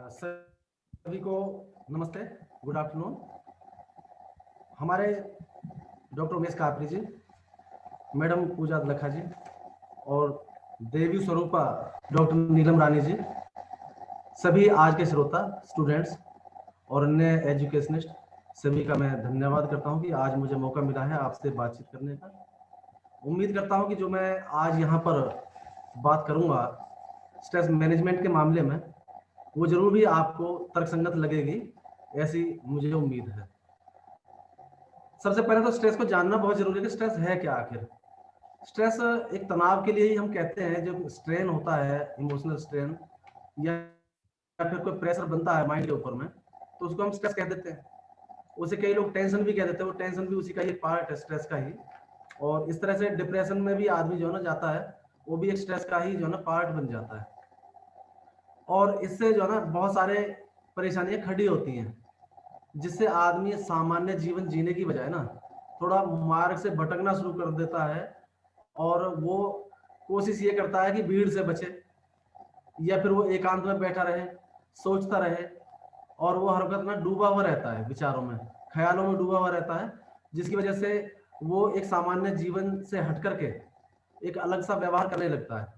सभी को नमस्ते, गुड आफ्टरनून। हमारे डॉक्टर उमेश कापरी जी, मैडम पूजा दलखा जी और देवी स्वरूपा डॉक्टर नीलम रानी जी, सभी आज के श्रोता, स्टूडेंट्स और अन्य एजुकेशनिस्ट, सभी का मैं धन्यवाद करता हूं कि आज मुझे मौका मिला है आपसे बातचीत करने का। उम्मीद करता हूं कि जो मैं आज यहाँ पर बात करूंगा स्ट्रेस मैनेजमेंट के मामले में, वो जरूर भी आपको तर्कसंगत लगेगी, ऐसी मुझे उम्मीद है। सबसे पहले तो स्ट्रेस को जानना बहुत जरूरी है कि स्ट्रेस है क्या आखिर। स्ट्रेस एक तनाव के लिए ही हम कहते हैं, जो स्ट्रेन होता है, इमोशनल स्ट्रेन या फिर कोई प्रेशर बनता है माइंड के ऊपर में, तो उसको हम स्ट्रेस कह देते हैं। उसे कई लोग टेंशन भी कह देते हैं, वो टेंशन भी उसी का ही पार्ट है, स्ट्रेस का ही। और इस तरह से डिप्रेशन में भी आदमी जो है ना जाता है, वो भी एक स्ट्रेस का ही जो है ना पार्ट बन जाता है। और इससे जो है ना बहुत सारे परेशानियां खड़ी होती हैं, जिससे आदमी सामान्य जीवन जीने की बजाय ना थोड़ा मार्ग से भटकना शुरू कर देता है, और वो कोशिश ये करता है कि भीड़ से बचे, या फिर वो एकांत में बैठा रहे, सोचता रहे, और वो हर वक्त ना डूबा हुआ रहता है विचारों में, ख्यालों में डूबा हुआ रहता है, जिसकी वजह से वो एक सामान्य जीवन से हट करके एक अलग सा व्यवहार करने लगता है।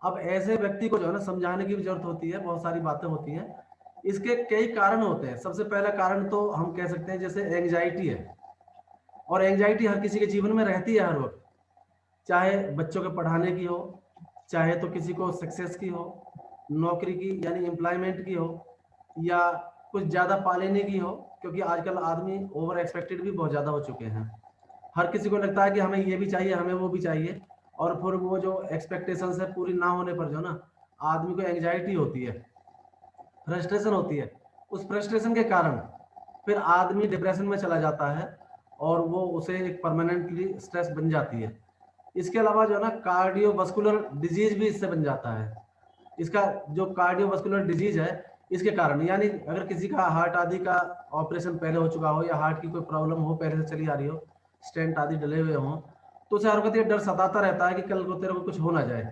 अब ऐसे व्यक्ति को जो है ना समझाने की भी जरूरत होती है, बहुत सारी बातें होती हैं। इसके कई कारण होते हैं। सबसे पहला कारण तो हम कह सकते हैं जैसे एंजाइटी है, और एंजाइटी हर किसी के जीवन में रहती है हर वक्त, चाहे बच्चों के पढ़ाने की हो, चाहे तो किसी को सक्सेस की हो, नौकरी की यानी एम्प्लॉयमेंट की हो, या कुछ ज्यादा पा लेने की हो, क्योंकि आजकल आदमी ओवर एक्सपेक्टेड भी बहुत ज्यादा हो चुके हैं। हर किसी को लगता है कि हमें ये भी चाहिए, हमें वो भी चाहिए, और फिर वो जो एक्सपेक्टेशंस है पूरी ना होने पर जो ना आदमी को एंजाइटी होती है, फ्रस्ट्रेशन होती है। उस फ्रस्ट्रेशन के कारण फिर आदमी डिप्रेशन में चला जाता है, और वो उसे एक परमानेंटली स्ट्रेस बन जाती है। इसके अलावा जो है ना कार्डियोवास्कुलर डिजीज भी इससे बन जाता है। इसका जो कार्डियोवास्कुलर डिजीज है, इसके कारण यानी अगर किसी का हार्ट आदि का ऑपरेशन पहले हो चुका हो, या हार्ट की कोई प्रॉब्लम हो पहले से चली आ रही हो, स्टेंट आदि डले हुए हों, तो उसे हर वक्त ये डर सताता रहता है कि कल को तेरे को कुछ हो ना जाए,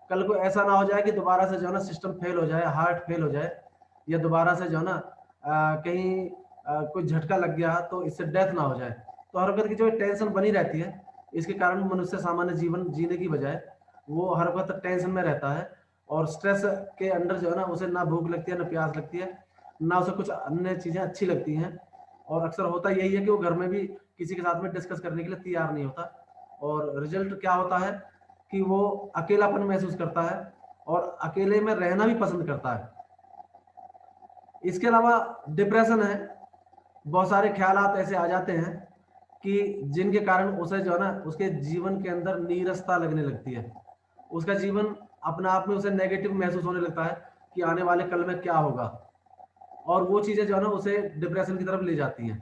कल को ऐसा ना हो जाए कि दोबारा से जो है ना सिस्टम फेल हो जाए, हार्ट फेल हो जाए, या दोबारा से जो है ना कहीं कोई झटका लग गया तो इससे डेथ ना हो जाए। तो हर वक्त की जो टेंशन बनी रहती है, इसके कारण मनुष्य सामान्य जीवन जीने की बजाय वो हर वक्त टेंशन में रहता है, और स्ट्रेस के अंदर जो है ना उसे ना भूख लगती है, ना प्यास लगती है, ना उसे कुछ अन्य चीजें अच्छी लगती हैं। और अक्सर होता यही है कि वो घर में भी किसी के साथ में डिस्कस करने के लिए तैयार नहीं होता, और रिजल्ट क्या होता है कि वो अकेलापन महसूस करता है, और अकेले में रहना भी पसंद करता है। इसके अलावा डिप्रेशन है, बहुत सारे ख्यालात ऐसे आ जाते हैं कि जिनके कारण उसे जो है ना उसके जीवन के अंदर नीरसता लगने लगती है। उसका जीवन अपने आप में उसे नेगेटिव महसूस होने लगता है कि आने वाले कल में क्या होगा, और वो चीजें जो है ना उसे डिप्रेशन की तरफ ले जाती हैं।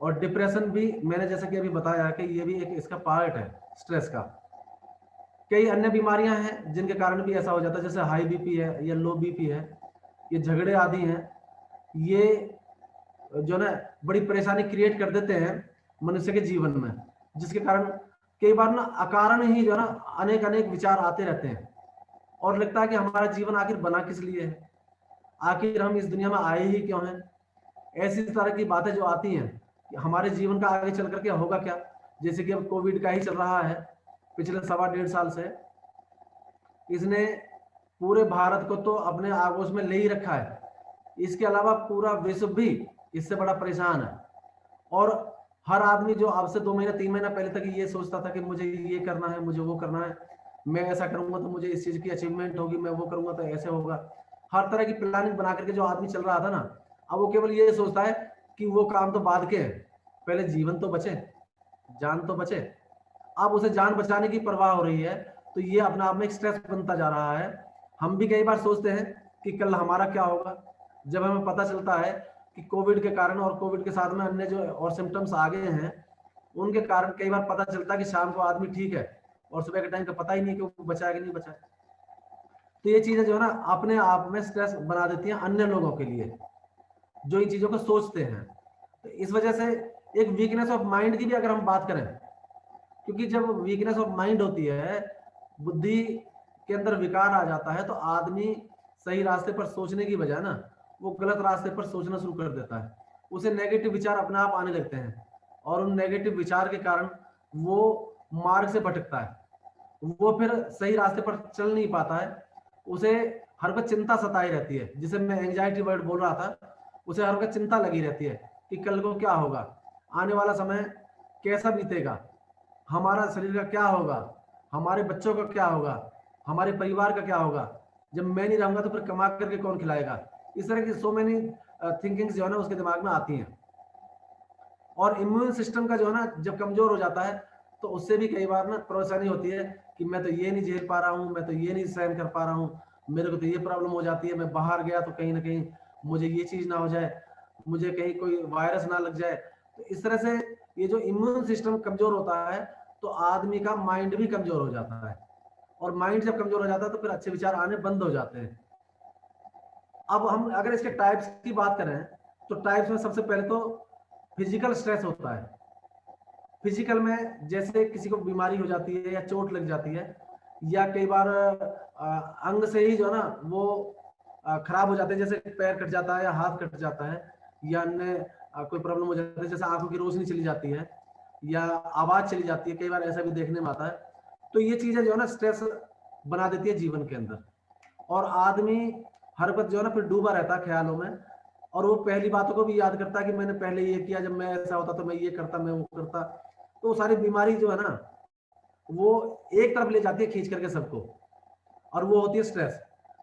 और डिप्रेशन भी मैंने जैसा कि अभी बताया कि ये भी एक इसका पार्ट है स्ट्रेस का। कई अन्य बीमारियां हैं जिनके कारण भी ऐसा हो जाता है, जैसे हाई बीपी है या लो बीपी है, ये झगड़े आदि हैं, ये जो ना बड़ी परेशानी क्रिएट कर देते हैं मनुष्य के जीवन में, जिसके कारण कई बार ना अकारण ही जो है ना अनेक अनेक विचार आते रहते हैं, और लगता है कि हमारा जीवन आखिर बना किस लिए है, आखिर हम इस दुनिया में आए ही क्यों हैं। ऐसी तरह की बातें जो आती हैं कि हमारे जीवन का आगे चल करके होगा क्या। जैसे कि अब कोविड का ही चल रहा है पिछले 1.5 साल से, इसने पूरे भारत को तो अपने आगोश में ले ही रखा है। इसके अलावा पूरा विश्व भी इससे बड़ा परेशान है, और हर आदमी जो अब से 2 महीना 3 महीना पहले तक ये सोचता था कि मुझे ये करना है, मुझे वो करना है, मैं ऐसा करूंगा तो मुझे इस चीज की अचीवमेंट होगी, मैं वो करूंगा तो ऐसे होगा, हर तरह की प्लानिंग बना करके जो आदमी चल रहा था ना, अब वो केवल ये सोचता है कि वो काम तो बाद के है, पहले जीवन तो बचे, जान तो बचे। अब उसे जान बचाने की परवाह हो रही है, तो ये अपने आप में एक स्ट्रेस बनता जा रहा है। हम भी कई बार सोचते हैं कि कल हमारा क्या होगा, जब हमें पता चलता है कि कोविड के कारण और कोविड के साथ में अन्य जो और सिम्टम्स आ गए हैं, उनके कारण कई बार पता चलता है कि शाम को आदमी ठीक है, और सुबह के टाइम का पता ही नहीं कि वो बचा है कि नहीं बचा है। तो ये चीजें जो है ना अपने आप में स्ट्रेस बना देती हैं अन्य लोगों के लिए, जो इन चीजों को सोचते हैं। तो इस वजह से एक वीकनेस ऑफ माइंड की भी अगर हम बात करें, क्योंकि जब वीकनेस ऑफ माइंड होती है, बुद्धि के अंदर विकार आ जाता है, तो आदमी सही रास्ते पर सोचने की बजाय ना वो गलत रास्ते पर सोचना शुरू कर देता है। उसे नेगेटिव विचार अपने आप आने लगते हैं और उन नेगेटिव विचार के कारण वो मार्ग से भटकता है। वो फिर सही रास्ते पर चल नहीं पाता है। उसे हर वक्त चिंता सताई रहती है, जिसे मैं एंजाइटी वर्ड बोल रहा था। उसे हर वक्त चिंता लगी रहती है कि कल को क्या होगा, आने वाला समय कैसा बीतेगा, हमारा शरीर का क्या होगा, हमारे बच्चों का क्या होगा, हमारे परिवार का क्या होगा, जब मैं नहीं रहूंगा तो फिर कमा करके कौन खिलाएगा। इस तरह की सो मेनी थिंकिंग्स जो है ना उसके दिमाग में आती हैं। और इम्यून सिस्टम का जो है ना जब कमजोर हो जाता है तो उससे भी कई बार ना परेशानी होती है कि मैं तो ये नहीं झेल पा रहा हूँ, मैं तो ये नहीं सहन कर पा रहा हूँ, मेरे को तो ये प्रॉब्लम हो जाती है, मैं बाहर गया तो कहीं ना कहीं मुझे ये चीज ना हो जाए, मुझे कहीं कोई वायरस ना लग जाए। तो इस तरह से ये जो इम्यून सिस्टम कमजोर होता है तो आदमी का माइंड भी कमजोर हो जाता है, और माइंड जब कमजोर हो जाता है तो फिर अच्छे विचार आने बंद हो जाते हैं। अब हम अगर इसके टाइप्स की बात करें तो टाइप्स में सबसे पहले तो फिजिकल स्ट्रेस होता है। फिजिकल में जैसे किसी को बीमारी हो जाती है या चोट लग जाती है, या कई बार अंग से ही जो है ना वो खराब हो जाते हैं, जैसे पैर कट जाता है या हाथ कट जाता है, या अन्य कोई प्रॉब्लम हो जाती है, जैसे आंखों की रोशनी चली जाती है या आवाज चली जाती है, कई बार ऐसा भी देखने में आता है। तो ये चीजें जो है ना स्ट्रेस बना देती है जीवन के अंदर, और आदमी हर वक्त जो है ना फिर डूबा रहता है ख्यालों में, और वो पहली बातों को भी याद करता है कि मैंने पहले ये किया, जब मैं ऐसा होता तो मैं ये करता, मैं वो करता। तो सारी बीमारी जो है ना वो एक तरफ ले जाती है खींच करके सबको, और वो होती है स्ट्रेस,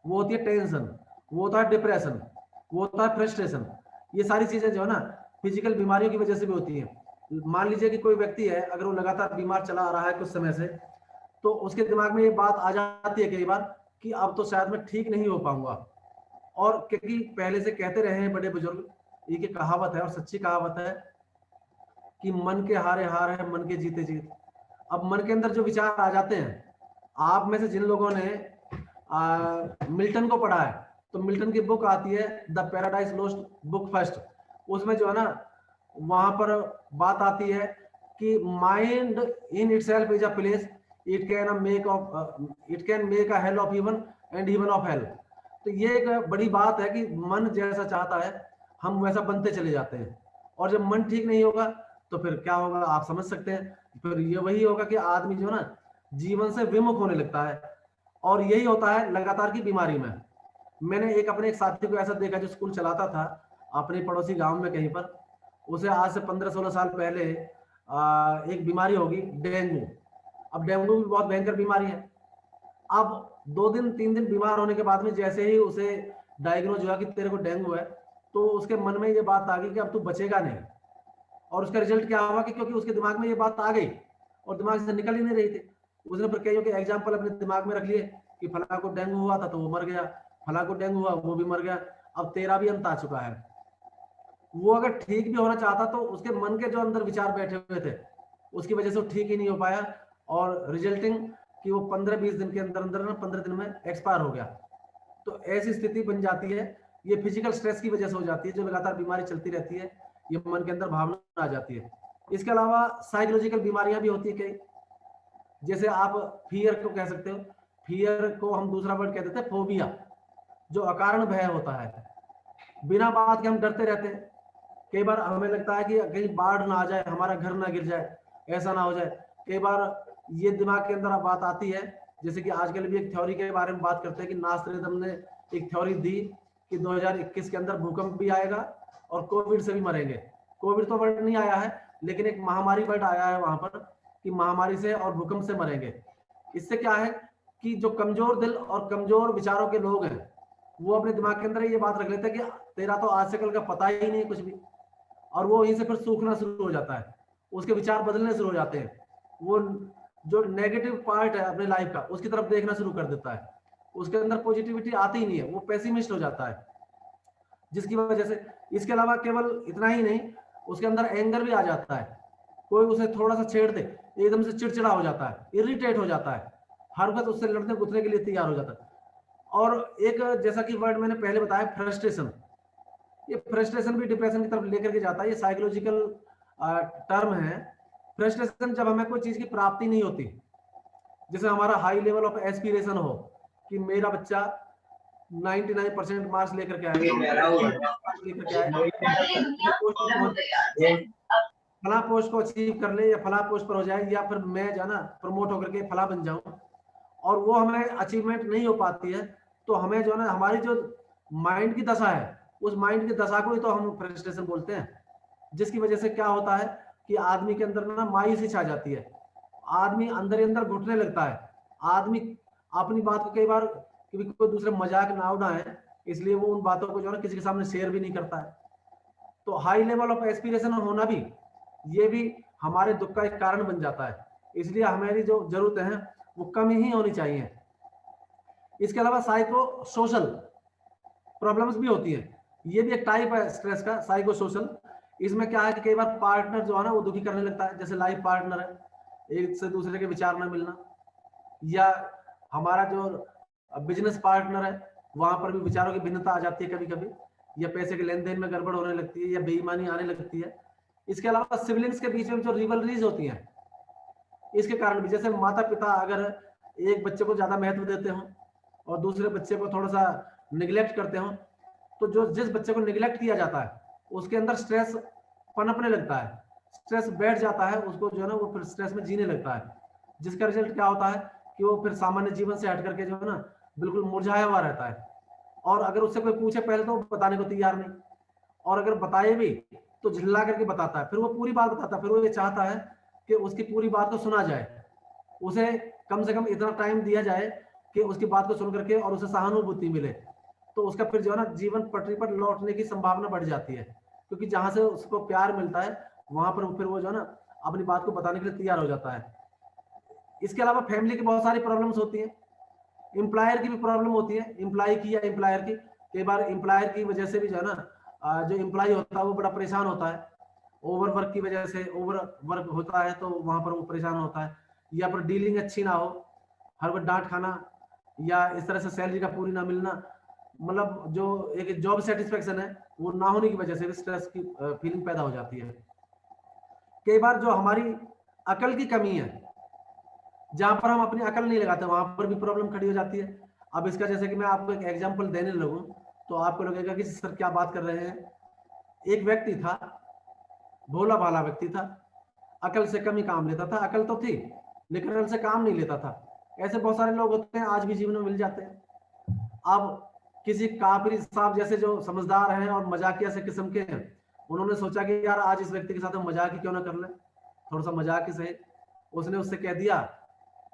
वो होती है टेंशन, वो होता है डिप्रेशन, वो होता है फ्रस्ट्रेशन। ये सारी चीजें जो है ना फिजिकल बीमारियों की वजह से भी होती है। मान लीजिए कि कोई व्यक्ति है, अगर वो लगातार बीमार चला आ रहा है कुछ समय से, तो उसके दिमाग में ये बात आ जाती है कई बार कि अब तो शायद मैं ठीक नहीं हो पाऊंगा। और क्योंकि पहले से कहते रहे हैं बड़े बुजुर्ग, ये कहावत है और सच्ची कहावत है कि मन के हारे हार है, मन के जीते जीत। अब मन के अंदर जो विचार आ जाते हैं, आप में से जिन लोगों ने मिल्टन को पढ़ा है, तो मिल्टन की बुक आती है the paradise lost book first, उसमें जो है ना वहां पर बात आती है कि mind in itself is a place, it can make a hell of even and even of hell. तो ये एक बड़ी बात है कि मन जैसा चाहता है हम वैसा बनते चले जाते हैं, और जब मन ठीक नहीं होगा तो फिर क्या होगा आप समझ सकते हैं। फिर ये वही होगा कि आदमी जो ना जीवन से विमुख होने लगता है, और यही होता है लगातार की बीमारी में। मैंने एक साथी को ऐसा देखा जो स्कूल चलाता था अपने पड़ोसी गांव में कहीं पर, उसे आज से 15-16 साल पहले एक बीमारी होगी डेंगू। अब डेंगू भी बहुत भयंकर बीमारी है। अब 2 दिन 3 दिन बीमार होने के बाद में जैसे ही उसे डायग्नोज हुआ कि तेरे को डेंगू है, तो उसके मन में ये बात आ गई कि अब तू बचेगा नहीं। और उसका रिजल्ट क्या हुआ कि क्योंकि उसके दिमाग में ये बात आ गई और दिमाग से निकल ही नहीं रही थी, उसने फिर कईयों के एग्जाम्पल अपने दिमाग में रख लिए कि फला को डेंगू हुआ था तो वो मर गया, फला को डेंगू हुआ वो भी मर गया, अब तेरा भी अंत आ चुका है। वो अगर ठीक भी होना चाहता तो उसके मन के जो अंदर विचार बैठे हुए थे उसकी वजह से वो ठीक ही नहीं हो पाया, और रिजल्टिंग कि वो 15-20 दिन के अंदर अंदर ना 15 दिन में एक्सपायर हो गया। तो ऐसी स्थिति बन जाती है, ये फिजिकल स्ट्रेस की वजह से हो जाती है, जो लगातार बीमारी चलती रहती है, ये मन के अंदर भावना आ जाती है। इसके अलावा साइकोलॉजिकल बीमारियां भी होती है कई, जैसे आप फियर को कह सकते हो। फियर को हम दूसरा वर्ड कह देते हैं फोबिया, जो अकारण भय होता है, बिना बात के हम डरते रहते हैं। कई बार हमें लगता है कि कहीं बाढ़ ना आ जाए, हमारा घर ना गिर जाए, ऐसा ना हो जाए। कई बार ये दिमाग के अंदर बात आती है, जैसे कि आजकल भी एक थ्योरी के बारे में बात करते हैं कि नास्ट्रेडम ने एक थ्योरी दी कि 2021 के अंदर भूकंप भी आएगा और कोविड से भी मरेंगे। कोविड तो वर्ड नहीं आया है, लेकिन एक महामारी वर्ड आया है वहां पर कि महामारी से और भूकंप से मरेंगे। इससे क्या है कि जो कमजोर दिल और कमजोर विचारों के लोग हैं वो अपने दिमाग के अंदर ये बात रख लेते हैं कि तेरा तो आज से कल का पता ही नहीं कुछ भी, और वो वहीं से फिर सूखना शुरू हो जाता है, उसके विचार बदलने शुरू हो जाते हैं, वो जो नेगेटिव पार्ट है अपने लाइफ का उसकी तरफ देखना शुरू कर देता है, उसके अंदर पॉजिटिविटी आती ही नहीं है, वो पेसिमिस्ट हो जाता है। जिसकी वजह से इसके अलावा केवल इतना ही नहीं, उसके अंदर एंगर भी आ जाता है। कोई उसे थोड़ा सा छेड़ दे एकदम से चिड़चिड़ा हो जाता है, इरिटेट हो जाता है, हर वक्त उससे लड़ने कूदने के लिए तैयार हो जाता है। और एक जैसा कि वर्ड मैंने पहले बताया फ्रस्ट्रेशन, ये फ्रस्ट्रेशन भी डिप्रेशन की तरफ लेकर के जाता है, ये साइकोलॉजिकल टर्म है। फ्रस्ट्रेशन जब हमें कोई चीज की प्राप्ति नहीं होती, जैसे हमारा हाई लेवल ऑफ एस्पिरेशन हो कि मेरा बच्चा 99% मार्क्स लेकर के आए, लेकर के आए, फला पोस्ट को अचीव कर ले या फला पोस्ट पर हो जाए, या फिर मैं जो है ना प्रमोट होकर के फला बन जाऊं, और वो हमें अचीवमेंट नहीं हो पाती है, तो हमें जो है ना हमारी जो माइंड की दशा है, उस माइंड की दशा को ही तो हम फ्रस्ट्रेशन बोलते हैं, जिसकी वजह से क्या होता है कि आदमी के अंदर ना मायूसी छा जाती है, आदमी अंदर ही अंदर घुटने लगता है, आदमी अपनी बात को कई बार कोई दूसरे मजाक ना उड़ाए, इसलिए वो उन बातों को जो है ना किसी के सामने शेयर भी नहीं करता है। तो हाई लेवल ऑफ एस्पिरेशन होना भी, ये भी हमारे दुख का एक कारण बन जाता है, इसलिए हमारी जो जरूरतें हैं वो कम ही होनी चाहिए। इसके अलावा साइको सोशल प्रॉब्लम्स भी होती है, ये भी एक टाइप है स्ट्रेस का, साइको सोशल। इसमें क्या है कि कई बार पार्टनर जो है ना वो दुखी करने लगता है, जैसे लाइफ पार्टनर है, एक से दूसरे के विचार ना मिलना, या हमारा जो बिजनेस पार्टनर है वहां पर भी विचारों की भिन्नता आ जाती है कभी कभी, या पैसे के लेन देन में गड़बड़ होने लगती है, या बेईमानी आने लगती है। इसके अलावा सिबलिंग्स के बीच में जो रिवलरीज होती हैं, इसके कारण भी, जैसे माता पिता अगर एक बच्चे को ज्यादा महत्व देते हो और दूसरे बच्चे को थोड़ा सा निगलेक्ट करते हो, तो जो जिस बच्चे को निगलेक्ट किया जाता है उसके अंदर स्ट्रेस पनपने लगता है, स्ट्रेस बैठ जाता है, उसको जो है ना वो फिर स्ट्रेस में जीने लगता है, जिसका रिजल्ट क्या होता है कि वो फिर सामान्य जीवन से हट करके जो है ना बिल्कुल मुरझाया हुआ रहता है, और अगर उससे कोई पूछे पहले तो बताने को तैयार नहीं, और अगर बताए भी तो झिल्ला करके बताता है, फिर वो पूरी बात बताता है, फिर वो ये चाहता है कि उसकी पूरी बात को सुना जाए, उसे कम से कम इतना टाइम दिया जाए कि उसकी बात को सुन करके और उसे सहानुभूति मिले, तो उसका फिर जो है ना जीवन पटरी पर लौटने की संभावना बढ़ जाती है, क्योंकि जहां से उसको प्यार मिलता है वहां पर फिर वो जो है ना अपनी बात को बताने के लिए तैयार हो जाता है। इसके अलावा फैमिली की बहुत सारी प्रॉब्लम्स होती है, एम्प्लॉयर की भी प्रॉब्लम होती है, एम्प्लॉय की या एम्प्लॉयर की, कई बार एम्प्लॉयर की वजह से भी जो है ना जो एम्प्लॉय होता है वो बड़ा परेशान होता है, ओवर वर्क की वजह से, ओवर वर्क होता है तो वहां पर वो परेशान होता है, या फिर डीलिंग अच्छी ना हो, हर वक्त डांट खाना, या इस तरह से सैलरी का पूरी ना मिलना, मतलब जो एक जॉब सेटिस्फेक्शन है वो ना होने की वजह से भी स्ट्रेस की फीलिंग पैदा हो जाती है। कई बार जो हमारी अकल की कमी है, जहां पर हम अपनी अकल नहीं लगाते वहां पर भी प्रॉब्लम खड़ी हो जाती है। अब इसका जैसे कि मैं आपको एक एग्जांपल देने लगूं तो आपको लगेगा कि सर क्या बात कर रहे हैं। एक व्यक्ति था, भोला भाला व्यक्ति था, अकल से कम ही काम लेता था, अकल तो थी लेकिन अकल से काम नहीं लेता था। ऐसे बहुत सारे लोग होते हैं, आज भी जीवन में मिल जाते हैं। अब किसी काफिर साहब जैसे जो समझदार हैं और मजाकिया से किस्म के हैं, उन्होंने सोचा कि यार आज इस व्यक्ति के साथ हम मजाक ही क्यों ना कर ले, थोड़ा सा मजाक ही सही। उसने उससे कह दिया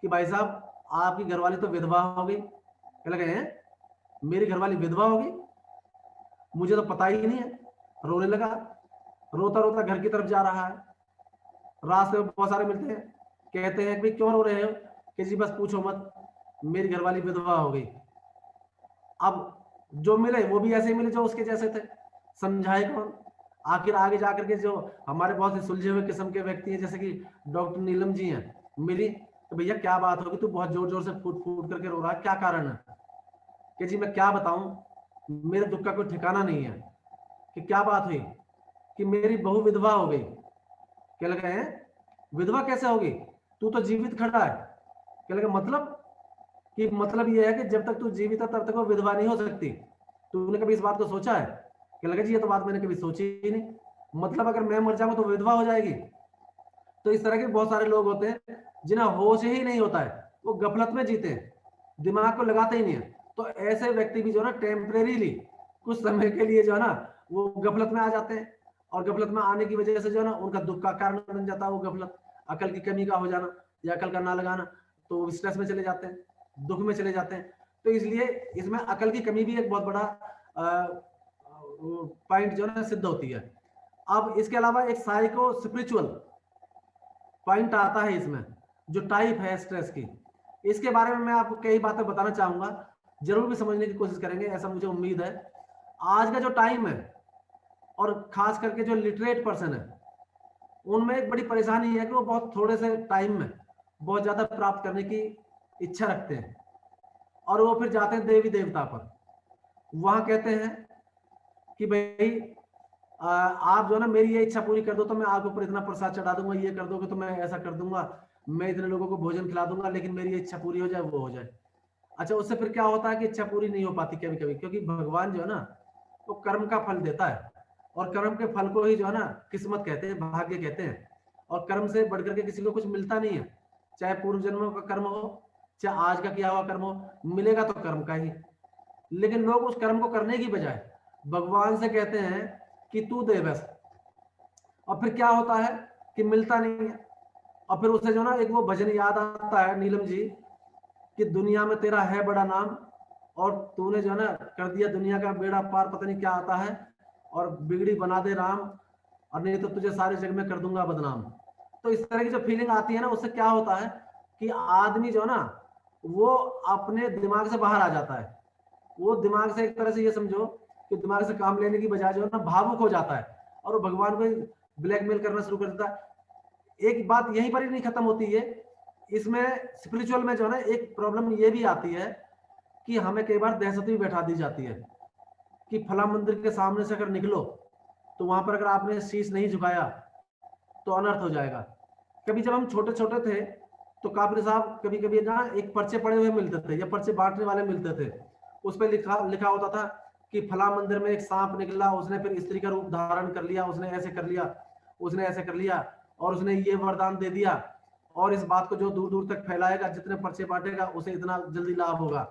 कि भाई साहब आपकी घरवाली तो विधवा हो गई। क्या लगे हैं, मेरी घरवाली विधवा होगी, मुझे तो पता ही नहीं है। रोने लगा, रोता रोता घर की तरफ जा रहा है, रास्ते में बहुत सारे मिलते हैं, कहते हैं कि क्यों रो रहे हो, कि जी बस पूछो मत, मेरी घरवाली विधवा हो गई। अब जो मिले वो भी ऐसे ही मिले जो उसके जैसे थे, समझाए कौन। आखिर आगे जाकर के जो हमारे बहुत से सुलझे हुए किस्म के व्यक्ति हैं जैसे कि डॉक्टर नीलम जी हैं, मिली तो भैया क्या बात होगी, तू बहुत जोर जोर से फूट फूट करके रो रहा है, क्या कारण है। कि जी मैं क्या बताऊं, मेरे दुख का कोई ठिकाना नहीं है। कि क्या बात हुई, कि मेरी बहू विधवा हो गई। क्या लगा है, विधवा कैसे होगी, तू तो जीवित खड़ा है। क्या लगा मतलब, कि मतलब ये है कि जब तक तू जीवित है तब तक वो विधवा नहीं हो सकती। तूने कभी इस बात को सोचा है। क्या लगा जी ये तो बात मैंने कभी सोची ही नहीं, मतलब अगर मैं मर जाऊंगा तो विधवा हो जाएगी। तो इस तरह के बहुत सारे लोग होते हैं जिन्हें होश ही नहीं होता है, वो गफलत में जीते हैं, दिमाग को लगाते ही नहीं है। तो ऐसे व्यक्ति भी जो है ना टेम्परेरीली कुछ समय के लिए जो है ना वो गफलत में आ जाते हैं, और गफलत में आने की वजह से जो है ना उनका दुख का कारण बन जाता है वो गफलत, अकल की कमी का हो जाना या अकल का ना लगाना, तो वो स्ट्रेस में चले जाते हैं, दुख में चले जाते हैं। तो इसलिए इसमें अकल की कमी भी एक बहुत बड़ा पॉइंट जो है ना सिद्ध होती है। अब इसके अलावा एक साइको स्पिरिचुअल पॉइंट आता है इसमें, जो टाइप है स्ट्रेस की। इसके बारे में मैं आपको कई बातें बताना चाहूंगा, जरूर भी समझने की कोशिश करेंगे, ऐसा मुझे उम्मीद है। आज का जो टाइम है और खास करके जो लिटरेट पर्सन है उनमें एक बड़ी परेशानी है कि वो बहुत थोड़े से टाइम में बहुत ज्यादा प्राप्त करने की इच्छा रखते हैं, और वो फिर जाते हैं देवी देवता पर। वहां कहते हैं कि भाई आप जो है ना मेरी ये इच्छा पूरी कर दो तो मैं आपके ऊपर इतना प्रसाद चढ़ा दूंगा, ये कर दोगे तो मैं ऐसा कर दूंगा, मैं इतने लोगों को भोजन खिला दूंगा, लेकिन मेरी ये इच्छा पूरी हो जाए वो हो जाए। अच्छा, उससे फिर क्या होता है कि इच्छा पूरी नहीं हो पाती कभी कभी, क्योंकि भगवान जो है ना वो कर्म का फल देता है, और कर्म के फल को ही जो है ना किस्मत कहते हैं, भाग्य कहते हैं। और कर्म से बढ़कर के किसी को कुछ मिलता नहीं है, चाहे पूर्व जन्मों का कर्म हो, चाहे आज का किया हुआ कर्म हो, मिलेगा तो कर्म का ही। लेकिन लोग उस कर्म को करने की बजाय भगवान से कहते हैं कि तू दे बस, और फिर क्या होता है कि मिलता नहीं है। और फिर उसे जो ना एक वो भजन याद आता है नीलम जी, कि दुनिया में तेरा है बड़ा नाम, और तूने जो है ना कर दिया दुनिया का बेड़ा पार, पता नहीं क्या आता है, और बिगड़ी बना दे राम, और नहीं तो तुझे सारे जग में कर दूंगा बदनाम। तो इस तरह की जो फीलिंग आती है ना, उससे क्या होता है कि आदमी जो है ना वो अपने दिमाग से बाहर आ जाता है। वो दिमाग से एक तरह से ये समझो कि दिमाग से काम लेने की बजाय जो है ना भावुक हो जाता है, और वो भगवान को ब्लैकमेल करना शुरू कर देता है। एक बात यहीं पर ही नहीं खत्म होती है, इसमें स्पिरिचुअल में जो है ना एक प्रॉब्लम ये भी आती है कि हमें कई बार दहशत भी बैठा दी जाती है कि फला मंदिर के सामने से अगर निकलो तो वहां पर अगर आपने शीश नहीं झुकाया तो अनर्थ हो जाएगा। कभी जब हम छोटे छोटे थे तो काफिर साहब कभी कभी ना एक पर्चे पड़े हुए मिलते थे, या पर्चे बांटने वाले मिलते थे, उस पर लिखा लिखा होता था कि फला मंदिर में एक सांप निकला, उसने फिर स्त्री का रूप धारण कर लिया, उसने ऐसे कर लिया, उसने ऐसे कर लिया, और उसने ये वरदान दे दिया, और इस बात को जो दूर दूर तक फैलाएगा, जितने पर्चे बांटेगा उसे इतना जल्दी लाभ होगा,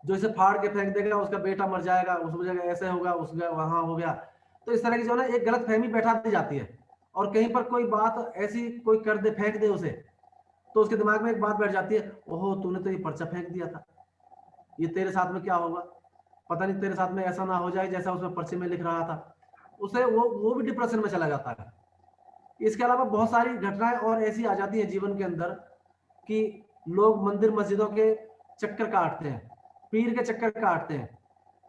जो इसे फाड़ के फेंक देगा उसका बेटा मर जाएगा, उस जगह ऐसे होगा, उस जगह वहां हो गया। तो इस तरह की जो ना एक गलत फहमी बैठा दी जाती है, और कहीं पर कोई बात ऐसी कोई कर दे, फेंक दे उसे, तो उसके दिमाग में एक बात बैठ जाती है, ओहो तूने तो ये पर्चा फेंक दिया था, ये तेरे साथ में क्या होगा, पता नहीं तेरे साथ में ऐसा ना हो जाए जैसा उसमें पर्चे में लिख रहा था। उसे वो भी डिप्रेशन में चला जाता है। इसके अलावा बहुत सारी घटनाएं और ऐसी आ जाती है जीवन के अंदर कि लोग मंदिर मस्जिदों के चक्कर काटते हैं, पीर के चक्कर काटते हैं,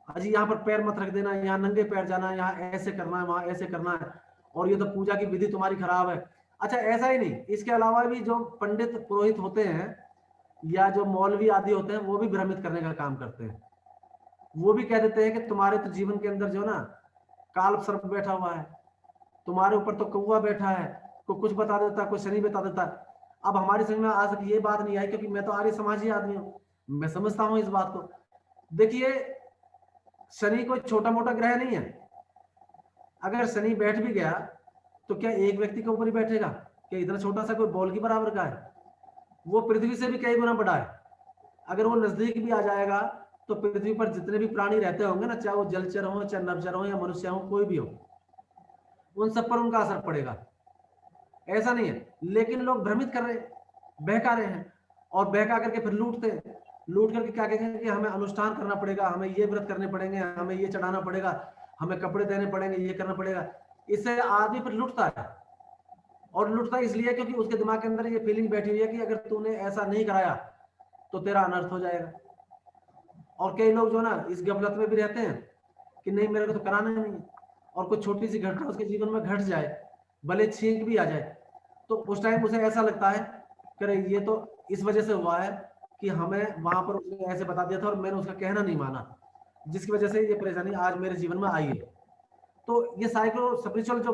अजी यहाँ पर पैर मत रख देना, यहाँ नंगे पैर जाना, यहाँ ऐसे करना है, वहां ऐसे करना है, और ये तो पूजा की विधि तुम्हारी खराब है। अच्छा, ऐसा ही नहीं, इसके अलावा भी जो पंडित पुरोहित होते हैं या जो मौलवी आदि होते हैं वो भी भ्रमित करने का काम करते हैं। वो भी कह देते हैं कि तुम्हारे तो जीवन के अंदर जो ना काल सर्प बैठा हुआ है, तुम्हारे ऊपर तो कौवा बैठा है, कोई कुछ बता देता, कोई शनि बता देता। अब हमारी समझ में आज तक ये बात नहीं आई, क्योंकि मैं तो आर्य समाजी आदमी हूँ, मैं समझता हूँ इस बात को। देखिए, शनि कोई छोटा मोटा ग्रह नहीं है। अगर शनि बैठ भी गया तो क्या एक व्यक्ति के ऊपर ही बैठेगा? क्या इतना छोटा सा कोई बॉल की बराबर का है? वो पृथ्वी से भी कई गुना बड़ा है। अगर वो नजदीक भी आ जाएगा तो पृथ्वी पर जितने भी प्राणी रहते होंगे ना, चाहे वो जलचर हो, चाहे नभचर हो, या मनुष्य हो, कोई भी हो, उन सब पर उनका असर पड़ेगा। ऐसा नहीं है, लेकिन लोग भ्रमित कर रहे, बहका रहे हैं, और बहका करके फिर लूटते हैं। लूट करके क्या कहेंगे कि हमें अनुष्ठान करना पड़ेगा, हमें ये व्रत करने पड़ेंगे, हमें ये चढ़ाना पड़ेगा, हमें कपड़े देने पड़ेंगे, ये करना पड़ेगा। इससे आदमी फिर लुटता है, और लुटता इसलिए क्योंकि उसके दिमाग के अंदर ये फीलिंग बैठी हुई है कि अगर तूने ऐसा नहीं कराया तो तेरा अनर्थ हो जाएगा। और कई लोग जो ना इस गफलत में भी रहते हैं कि नहीं मेरे को तो कराना ही नहीं, और कुछ छोटी सी घटना उसके जीवन में घट जाए, भले छींक भी आ जाए, तो उस टाइम उसे ऐसा लगता है कि ये तो इस वजह से हुआ है कि हमें वहां पर उसने ऐसे बता दिया था और मैंने उसका कहना नहीं माना, जिसकी वजह से ये परेशानी आज मेरे जीवन में आई है। तो ये साइको स्पिरिचुअल जो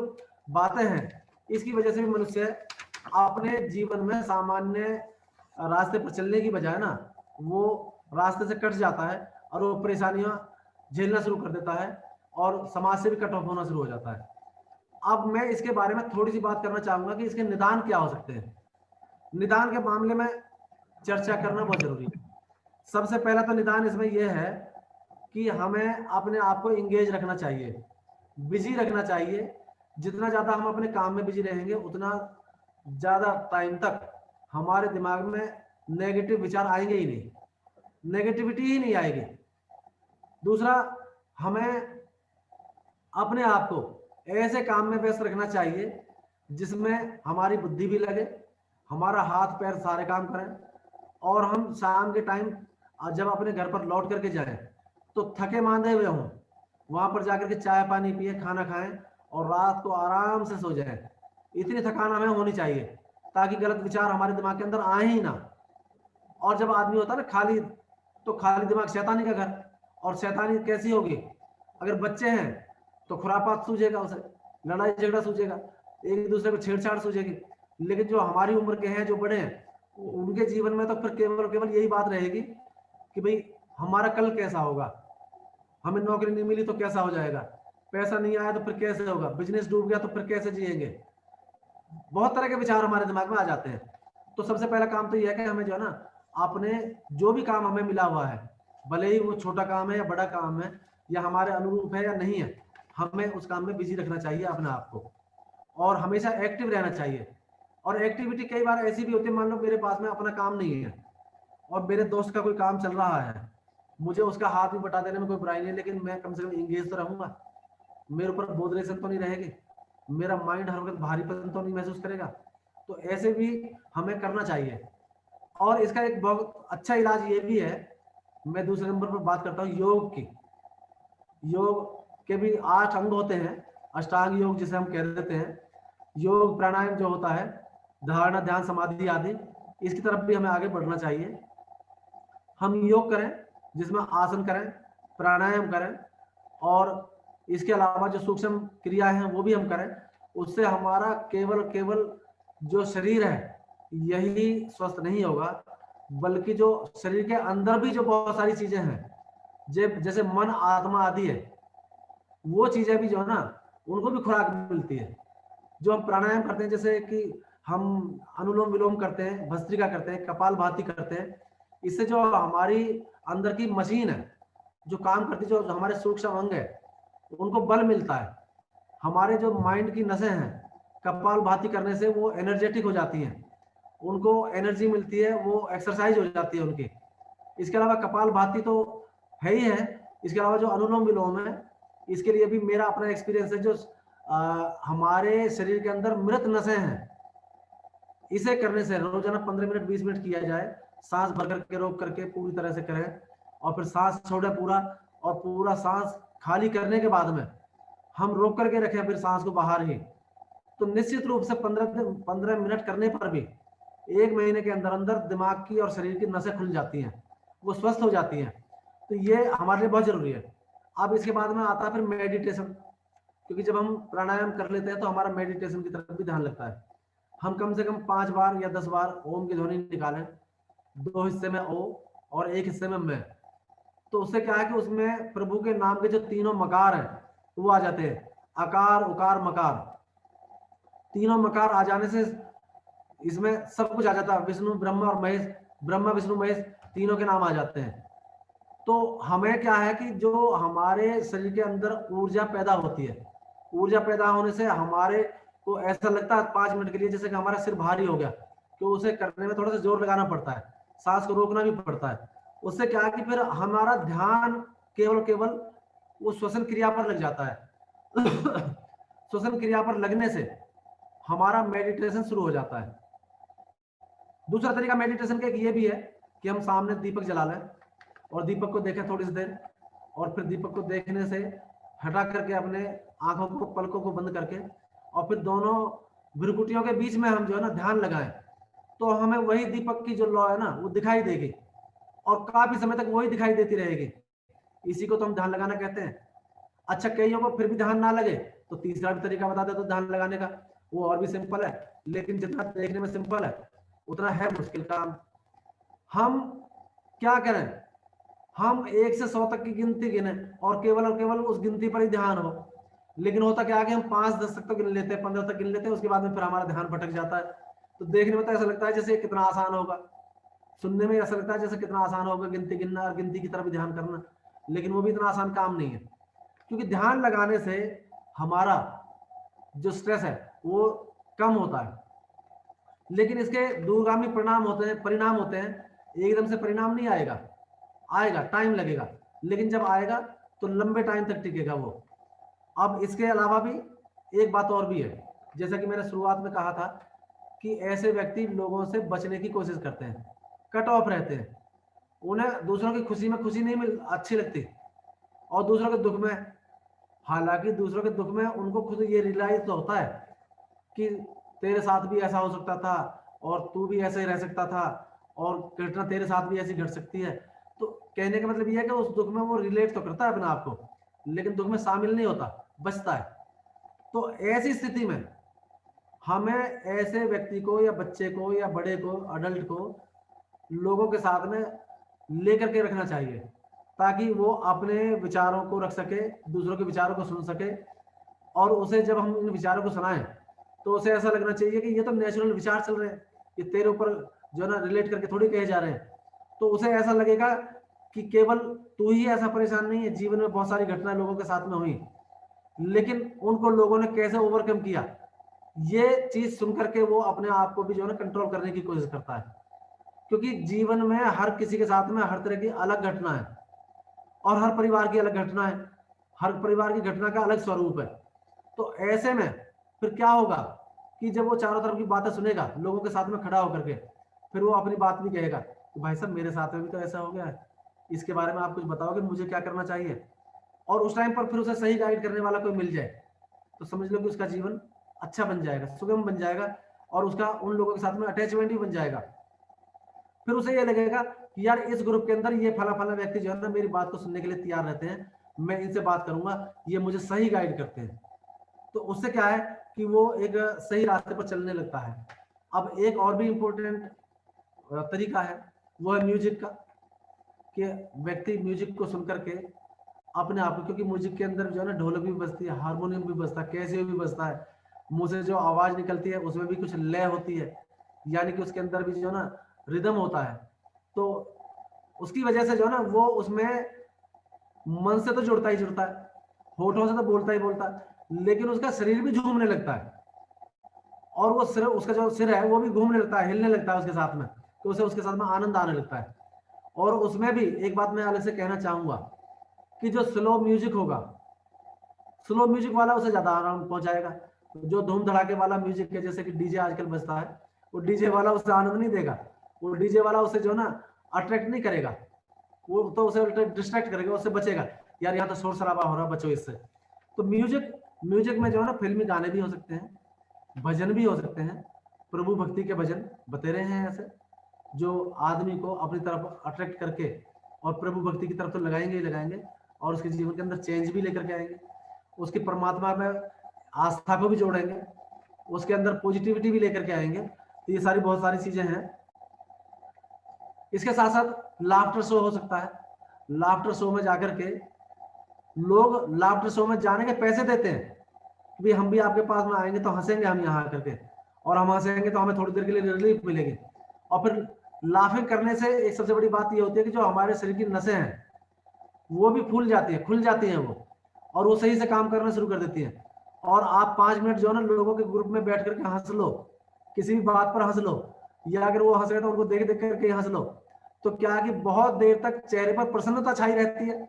बातें हैं, इसकी वजह से भी मनुष्य अपने जीवन में सामान्य रास्ते पर चलने की बजाय ना वो रास्ते से कट जाता है, और वो परेशानियां झेलना शुरू कर देता है, और समाज से भी कट ऑफ होना शुरू हो जाता है। अब मैं इसके बारे में थोड़ी सी बात करना चाहूंगा कि इसके निदान क्या हो सकते हैं। निदान के मामले में चर्चा करना बहुत जरूरी है। सबसे पहला तो निदान इसमें यह है कि हमें अपने आप को इंगेज रखना चाहिए, बिजी रखना चाहिए। जितना ज्यादा हम अपने काम में बिजी रहेंगे उतना ज्यादा टाइम तक हमारे दिमाग में नेगेटिव विचार आएंगे ही नहीं, नेगेटिविटी ही नहीं आएगी। दूसरा, हमें अपने आप को ऐसे काम में व्यस्त रखना चाहिए जिसमें हमारी बुद्धि भी लगे, हमारा हाथ पैर सारे काम करें, और हम शाम के टाइम जब अपने घर पर लौट करके जाएं तो थके मांदे हुए हों, वहां पर जाकर के चाय पानी पिए, खाना खाएं, और रात को आराम से सो जाएं। इतनी थकान हमें होनी चाहिए ताकि गलत विचार हमारे दिमाग के अंदर आए ही ना। और जब आदमी होता है ना खाली, तो खाली दिमाग शैतानी का घर। और शैतानी कैसी होगी? अगर बच्चे हैं तो खुरापात सूझेगा, उसे लड़ाई झगड़ा सूझेगा, एक दूसरे को छेड़छाड़ सूझेगी। लेकिन जो हमारी उम्र के हैं, जो बड़े हैं, उनके जीवन में तो फिर केवल केवल यही बात रहेगी कि भाई हमारा कल कैसा होगा, हमें नौकरी नहीं मिली तो कैसा हो जाएगा, पैसा नहीं आया तो फिर कैसे होगा, बिजनेस डूब गया तो फिर कैसे जिएंगे। बहुत तरह के विचार हमारे दिमाग में आ जाते हैं। तो सबसे पहला काम तो यह है कि हमें जो है ना, अपने जो भी काम हमें मिला हुआ है, भले ही वो छोटा काम है या बड़ा काम है, या हमारे अनुरूप है या नहीं है, हमें उस काम में बिजी रखना चाहिए अपने आप को, और हमेशा एक्टिव रहना चाहिए। और एक्टिविटी कई बार ऐसी भी होती है, मान लो मेरे पास में अपना काम नहीं है और मेरे दोस्त का कोई काम चल रहा है, मुझे उसका हाथ भी बटा देने में कोई बुराई नहीं है, लेकिन मैं कम से कम इंगेज तो रहूंगा, मेरे ऊपर बोधरेशन तो नहीं रहेगी, मेरा माइंड हर वक्त भारीपन तो नहीं महसूस करेगा। तो ऐसे भी हमें करना चाहिए। और इसका एक बहुत अच्छा इलाज ये भी है, मैं दूसरे नंबर पर बात करता हूँ योग की। योग के भी 8 अंग होते हैं, अष्टांग योग जिसे हम कह देते हैं। योग प्राणायाम जो होता है, धारणा, ध्यान, समाधि आदि, इसकी तरफ भी हमें आगे बढ़ना चाहिए। हम योग करें जिसमें आसन करें, प्राणायाम करें, और इसके अलावा जो सूक्ष्म क्रिया हैं वो भी हम करें। उससे हमारा केवल जो शरीर है यही स्वस्थ नहीं होगा, बल्कि जो शरीर के अंदर भी जो बहुत सारी चीजें हैं, जैसे मन, आत्मा आदि है, वो चीजें भी जो है ना, उनको भी खुराक मिलती है। जो हम प्राणायाम करते हैं, जैसे कि हम अनुलोम विलोम करते हैं, भस्त्रिका करते हैं, कपाल भाती करते हैं, इससे जो हमारी अंदर की मशीन है जो काम करती है, जो हमारे सूक्ष्म अंग है, उनको बल मिलता है। हमारे जो माइंड की नसें हैं, कपाल भाती करने से वो एनर्जेटिक हो जाती हैं, उनको एनर्जी मिलती है, वो एक्सरसाइज हो जाती है उनकी। इसके अलावा कपाल भाती तो है ही है, इसके अलावा जो अनुलोम विलोम है, इसके लिए भी मेरा अपना एक्सपीरियंस है। जो हमारे शरीर के अंदर मृत नसें हैं, इसे करने से रोजाना 15 मिनट 20 मिनट किया जाए, सांस भर करके रोक करके पूरी तरह से करें, और फिर सांस छोड़े पूरा, और पूरा सांस खाली करने के बाद में हम रोक करके रखें फिर सांस को बाहर ही, तो निश्चित रूप से 15 मिनट करने पर भी 1 महीने के अंदर अंदर दिमाग की और शरीर की नसें खुल जाती हैं, वो स्वस्थ हो जाती हैं। तो ये हमारे लिए बहुत जरूरी है। अब इसके बाद में आता है फिर मेडिटेशन, क्योंकि जब हम प्राणायाम कर लेते हैं तो हमारा मेडिटेशन की तरफ भी ध्यान लगता है। हम कम से कम 5 बार या 10 बार ओम की ध्वनि निकालें, 2 हिस्से में ओ और 1 हिस्से में मैं। तो उससे क्या है कि उसमें प्रभु के नाम के जो तीनों मकार हैं वो आ जाते हैं, अकार, उकार, मकार। तीनों मकार आ जाने से इसमें सब कुछ आ जाता है, विष्णु ब्रह्मा और महेश, ब्रह्मा विष्णु महेश तीनों के नाम आ जाते हैं। तो हमें क्या है कि जो हमारे शरीर के अंदर ऊर्जा पैदा होती है, ऊर्जा पैदा होने से हमारे को ऐसा लगता है 5 मिनट के लिए जैसे कि हमारा सिर भारी हो गया, तो उसे करने में थोड़ा सा जोर लगाना पड़ता है, सांस को रोकना भी पड़ता है। उससे क्या है कि फिर हमारा ध्यान केवल वो श्वसन क्रिया पर लग जाता है। श्वसन क्रिया पर लगने से हमारा मेडिटेशन शुरू हो जाता है। दूसरा तरीका मेडिटेशन का ये भी है कि हम सामने दीपक जला लें और दीपक को देखें थोड़ी सी देर, और फिर दीपक को देखने से हटा करके अपने आंखों को, पलकों को बंद करके, और फिर दोनों भ्रुकुटियों के बीच में हम जो है ना ध्यान लगाएं, तो हमें वही दीपक की जो लौ है ना वो दिखाई देगी, और काफी समय तक वही दिखाई देती रहेगी। इसी को तो हम ध्यान लगाना कहते हैं। अच्छा, कईयों को फिर भी ध्यान ना लगे तो तीसरा भी तरीका बता दे तो ध्यान लगाने का, वो और भी सिंपल है, लेकिन जितना देखने में सिंपल है उतना है मुश्किल काम। हम क्या करें, हम 1 से 100 तक की गिनती गिने और केवल उस गिनती पर ही ध्यान हो। लेकिन होता क्या है कि हम 5-10 तक तो गिन लेते हैं, 15 तक गिन लेते हैं, उसके बाद में फिर हमारा ध्यान भटक जाता है। तो देखने में तो ऐसा लगता है जैसे कितना आसान होगा, सुनने में ऐसा लगता है जैसे कितना आसान होगा गिनती गिनना और गिनती की तरफ भी ध्यान करना, लेकिन वो भी इतना आसान काम नहीं है। क्योंकि ध्यान लगाने से हमारा जो स्ट्रेस है वो कम होता है, लेकिन इसके दूरगामी परिणाम होते हैं। एकदम से परिणाम नहीं आएगा, आएगा, टाइम लगेगा, लेकिन जब आएगा तो लंबे टाइम तक टिकेगा वो। अब इसके अलावा भी एक बात और भी है, जैसा कि मैंने शुरुआत में कहा था कि ऐसे व्यक्ति लोगों से बचने की कोशिश करते हैं, कट ऑफ रहते हैं, उन्हें दूसरों की खुशी में खुशी नहीं अच्छी लगती, और दूसरों के दुख में, हालांकि दूसरों के दुख में उनको खुद ये रियलाइज तो होता है कि तेरे साथ भी ऐसा हो सकता था और तू भी ऐसे ही रह सकता था और घटना तेरे साथ भी ऐसी घट सकती है। तो कहने का मतलब ये है कि उस दुख में वो रिलेट तो करता है अपने आप को, लेकिन दुख में शामिल नहीं होता, बचता है। तो ऐसी स्थिति में हमें ऐसे व्यक्ति को या बच्चे को या बड़े को, अडल्ट को, लोगों के साथ में लेकर के रखना चाहिए, ताकि वो अपने विचारों को रख सके, दूसरों के विचारों को सुन सके। और उसे जब हम इन विचारों को सुनाएं तो उसे ऐसा लगना चाहिए कि ये तो नेचुरल विचार चल रहे हैं, ये तेरे ऊपर जो है ना रिलेट करके थोड़ी कहे जा रहे हैं। तो उसे ऐसा लगेगा कि केवल तू ही ऐसा परेशान नहीं है, जीवन में बहुत सारी घटनाएं लोगों के साथ में हुई, लेकिन उनको लोगों ने कैसे ओवरकम किया, ये चीज सुन करके वो अपने आप को भी जो है ना कंट्रोल करने की कोशिश करता है। क्योंकि जीवन में हर किसी के साथ में हर तरह की अलग घटना है, और हर परिवार की अलग घटना है, हर परिवार की घटना का अलग स्वरूप है। तो ऐसे में फिर क्या होगा कि जब वो चारों तरफ की बातें सुनेगा लोगों के साथ में खड़ा होकर के, फिर वो अपनी बात भी कहेगा कि भाई साहब मेरे साथ में भी तो ऐसा हो गया है, इसके बारे में आप कुछ बताओगे मुझे क्या करना चाहिए। और उस टाइम पर फिर उसे सही गाइड करने वाला कोई मिल जाए तो समझ लो कि उसका जीवन अच्छा बन जाएगा, सुगम बन जाएगा, और उसका उन लोगों के साथ में अटैचमेंट भी बन जाएगा। फिर उसे ये लगेगा कि यार इस ग्रुप के अंदर ये फला फला व्यक्ति जो है ना मेरी बात को सुनने के लिए तैयार रहते हैं, मैं इनसे बात करूंगा, ये मुझे सही गाइड करते हैं। तो उससे क्या है कि वो एक सही रास्ते पर चलने लगता है। अब एक और भी इंपॉर्टेंट तरीका है, वो है म्यूजिक का, कि व्यक्ति म्यूजिक को सुनकर के अपने आप को, क्योंकि म्यूजिक के अंदर जो है ना ढोलक भी बजती है, हारमोनियम भी बजता है, कैसियो भी बजता है, मुंह से जो आवाज निकलती है उसमें भी कुछ लय होती है, यानी कि उसके अंदर भी जो है ना रिदम होता है। तो उसकी वजह से जो है ना वो उसमें मन से तो जुड़ता ही जुड़ता है, होठों से तो बोलता ही बोलता है, लेकिन उसका शरीर भी झूमने लगता है, और वो सिर, उसका जो सिर है वो भी घूमने लगता है, हिलने लगता है उसके साथ में, तो उसे उसके साथ में आनंद आने लगता है। और उसमें भी एक बात मैं अलग से कहना चाहूंगा कि जो स्लो म्यूजिक होगा, स्लो म्यूजिक वाला उसे ज्यादा आराम पहुंचाएगा। जो धूम धड़ाके वाला म्यूजिक है, जैसे कि डीजे आजकल बजता है, वो डीजे वाला उसे आनंद नहीं देगा, वो डीजे वाला उसे जो है ना अट्रैक्ट नहीं करेगा, वो तो उसे उल्टा डिस्ट्रैक्ट करेगा, उससे बचेगा, यार यहाँ तो शोर शराबा हो रहा, बचो इससे। तो म्यूजिक म्यूजिक में जो है ना फिल्मी गाने भी हो सकते हैं, भजन भी हो सकते हैं, प्रभु भक्ति के भजन बतेरे हैं ऐसे, जो आदमी को अपनी तरफ अट्रैक्ट करके और प्रभु भक्ति की तरफ तो लगाएंगे ही लगाएंगे, और उसके जीवन के अंदर चेंज भी लेकर के आएंगे, उसकी परमात्मा में आस्था को भी जोड़ेंगे, उसके अंदर पॉजिटिविटी भी लेकर के आएंगे। तो ये सारी बहुत सारी चीजें हैं। इसके साथ साथ लाफ्टर शो हो सकता है, लाफ्टर शो में जाकर के लोग लाफ्टर शो में जाने के पैसे देते हैं कि हम भी आपके पास में आएंगे तो हंसेंगे हम यहाँ आकर के, और हम हंसेंगे तो हमें थोड़ी देर के लिए रिलीफ मिलेगी। और फिर लाफिंग करने से एक सबसे बड़ी बात ये होती है कि जो हमारे शरीर की नसें हैं वो भी फूल जाती है, खुल जाती हैं वो, और वो सही से काम करना शुरू कर देती हैं। और आप 5 मिनट जो है ना लोगों के ग्रुप में बैठ करके हंस लो, किसी भी बात पर हंस लो, या अगर वो हंस रहे तो उनको देख देख करके हंस लो, तो क्या है कि बहुत देर तक चेहरे पर प्रसन्नता छाई रहती है।